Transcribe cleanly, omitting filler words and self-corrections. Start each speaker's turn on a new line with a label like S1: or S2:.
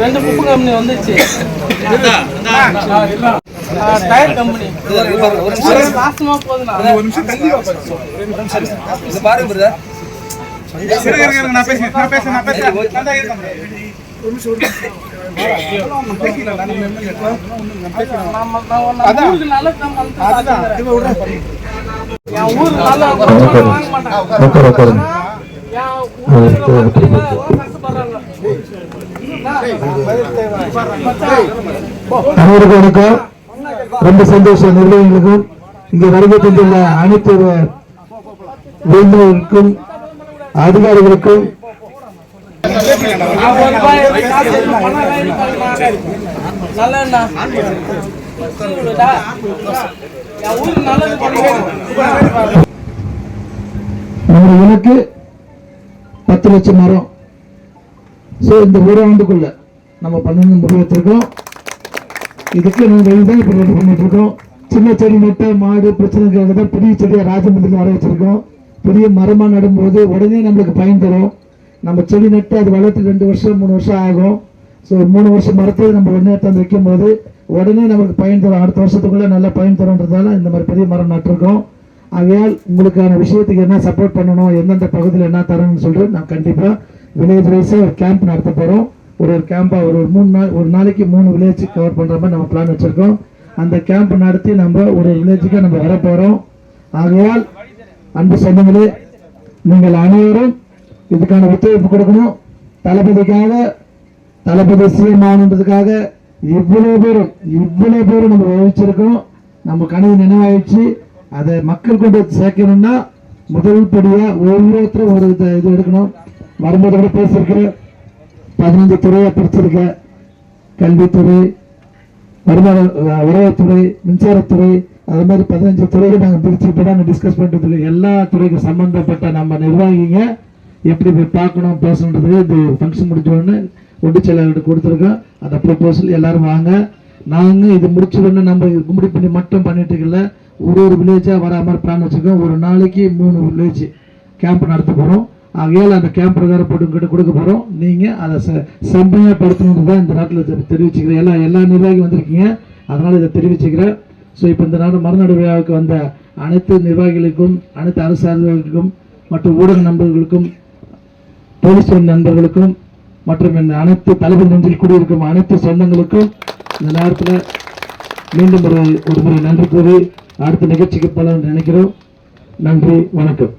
S1: ரெண்டு book company வந்துச்சு. Tyre company நாசமா போகுதுண்ணா.
S2: பாருங்க பிரதர், நான் பேசுறேன்.
S3: அனைவருக்கும் வணக்கம். ரொம்ப சந்தோஷம். நிர்வாகிகளுக்கும் இங்கு வருகை தந்துள்ள அனைத்து வேந்தர்களுக்கும் அதிகாரிகளுக்கும் நம்ம இலக்கு 10 லட்சம் மரம். ஸோ இந்த ஒரு ஆண்டுக்குள்ள நம்ம 12 முடிவெடுத்திருக்கோம். இதுக்கு நம்ம தான் இப்போ ரெடி பண்ணிட்டு இருக்கோம். சின்ன செடி நட்ட மாடு பிரச்சனைக்காக தான் பெரிய செடியை ராஜமந்திரிக்கு வர வச்சிருக்கோம். பெரிய மரமாக நடும்போது உடனே நம்மளுக்கு பயன் தரும். நம்ம செடி நட்டு அது வளர்த்து 2 வருஷம் 3 வருஷம் ஆகும். ஸோ 3 வருஷம் மரத்தை நம்ம உடனே எடுத்து வைக்கும் போது உடனே நமக்கு பயன் தரும். அடுத்த வருஷத்துக்குள்ளே நல்லா பயன் தரும்ன்றதால இந்த மாதிரி பெரிய மரம் நட்டிருக்கோம். ஆகையால் உங்களுக்கான விஷயத்துக்கு என்ன சப்போர்ட் பண்ணணும், எந்தெந்த பகுதியில் என்ன தரணும்னு சொல்லிட்டு நான் கண்டிப்பாக வில்லேஜ் வைஸாக ஒரு கேம்ப் நடத்த போகிறோம். ஒரு கேம்பாக ஒரு 3 நாள், ஒரு நாளைக்கு 3 வில்லேஜ் கவர் பண்ணுற மாதிரி நம்ம பிளான் வச்சுருக்கோம். அந்த கேம்ப் நடத்தி நம்ம ஒரு வில்லேஜுக்கு நம்ம வர போகிறோம். ஆகையால் அன்பு சொந்தங்களே, நீங்கள் அனைவரும் இதுக்கான ஒத்துழைப்பு கொடுக்கணும். தளபதி சிஎம் ஆகணுன்றதுக்காக இவ்வளோ பேரும் நம்ம வகிச்சிருக்கோம். நம்ம கனவு நினைவாயிடுச்சு. அதை மக்கள் கொண்டு சேர்க்கணும்னா முதல் படியாக ஒவ்வொருத்தரும் ஒரு இது எடுக்கணும். வரும்போது கூட பேசியிருக்கிறேன். 15 துறையை படிச்சிருக்க, கல்வித்துறை, உறவுத்துறை, மின்சாரத்துறை, அது மாதிரி 15 துறைகள் நாங்கள் பிரிச்சுட்டு நாங்கள் டிஸ்கஸ் பண்ணுறதுல எல்லா துறைக்கும் சம்மந்தப்பட்ட நம்ம நிர்வாகிங்க எப்படி போய் பார்க்கணும் பேசணுன்றதுக்கு இந்த ஃபங்க்ஷன் முடிச்சோடனே ஒன்று செயலாளர்கிட்ட கொடுத்துருக்கோம். அந்த ப்ரொபோசல் எல்லாரும் வாங்க. நாங்கள் இது முடிச்சோடனே நம்ம கும்பிடி பண்ணி மட்டும் பண்ணிட்டு இருக்கல, ஒரு வில்லேஜாக வர மாதிரி பிளான் வச்சுருக்கோம். ஒரு நாளைக்கு 3 வில்லேஜ் கேம்ப் நடத்த போகிறோம். ஆகையால் அந்த கேம்ப் பிரகாரம் போட்டு கொடுக்க போகிறோம். நீங்கள் அதை செம்மையாகப்படுத்தணுன்னு தான் இந்த நாட்டில் தெரிவிச்சுக்கிறேன். எல்லா நிர்வாகியும் வந்திருக்கீங்க, அதனால் இதை தெரிவிச்சுக்கிறேன். ஸோ இப்போ இந்த நாடு மறுநாடு விழாவுக்கு வந்த அனைத்து நிர்வாகிகளுக்கும், அனைத்து அரசு அலுவலர்களுக்கும், மற்றும் ஊடக நண்பர்களுக்கும், போலீஸ் நண்பர்களுக்கும், மற்றும் அனைத்து தளபதி நெஞ்சில் கூடியிருக்கும் அனைத்து சொந்தங்களுக்கும் இந்த நேரத்தில் மீண்டும் ஒரு முறை நன்றி கூறி அடுத்த நிகழ்ச்சிக்கு போல நினைக்கிறோம். நன்றி, வணக்கம்.